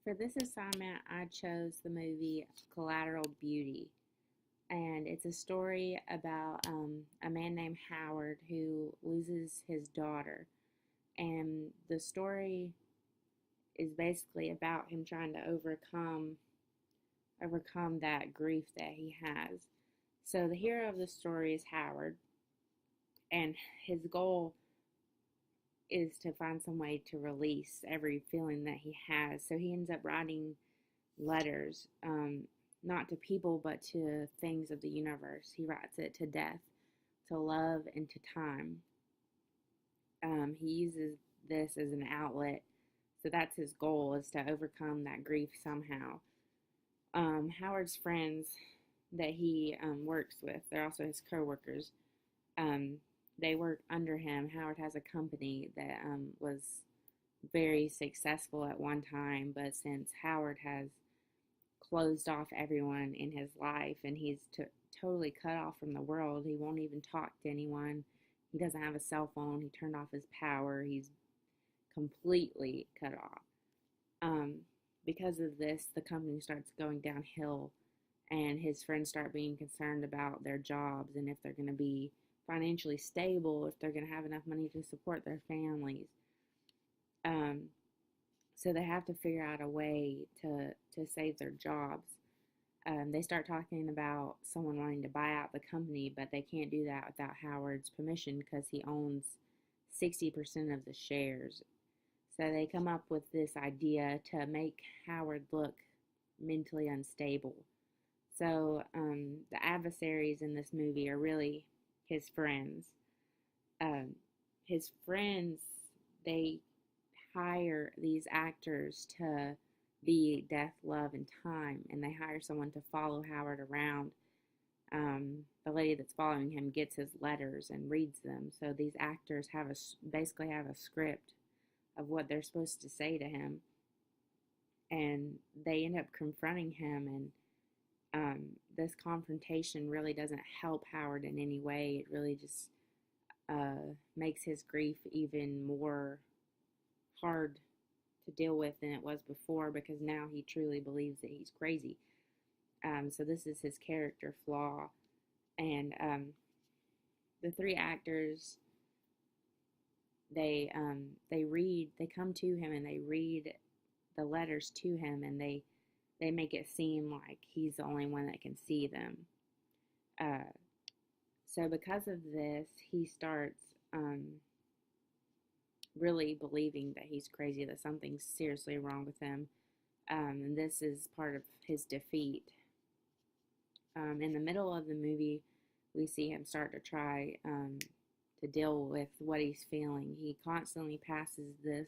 For this assignment, I chose the movie Collateral Beauty. And it's a story about a man named Howard who loses his daughter. And the story is basically about him trying to overcome that grief that he has. So the hero of the story is Howard, and his goal is to find some way to release every feeling that he has. So he ends up writing letters, not to people, but to things of the universe. He writes it to death, to love, and to time. He uses this as an outlet. So that's his goal, is to overcome that grief somehow. Howard's friends that he works with, they're also his co-workers. They work under him. Howard has a company that was very successful at one time, but since Howard has closed off everyone in his life and he's totally cut off from the world, he won't even talk to anyone. He doesn't have a cell phone. He turned off his power. He's completely cut off. Because of this, the company starts going downhill, and his friends start being concerned about their jobs and if they're going to be financially stable, if they're going to have enough money to support their families. So they have to figure out a way to save their jobs. They start talking about someone wanting to buy out the company, but they can't do that without Howard's permission because he owns 60% of the shares. So they come up with this idea to make Howard look mentally unstable. So the adversaries in this movie are really his friends. His friends, they hire these actors to be death, love, and time, and they hire someone to follow Howard around. The lady that's following him gets his letters and reads them. So these actors basically have a script of what they're supposed to say to him, and they end up confronting him. And this confrontation really doesn't help Howard in any way. It really just makes his grief even more hard to deal with than it was before, because now he truly believes that he's crazy. So this is his character flaw. And the three actors, they come to him and they read the letters to him, and they make it seem like he's the only one that can see them. So because of this, he starts really believing that he's crazy, that something's seriously wrong with him. And this is part of his defeat. In the middle of the movie, we see him start to try to deal with what he's feeling. He constantly passes this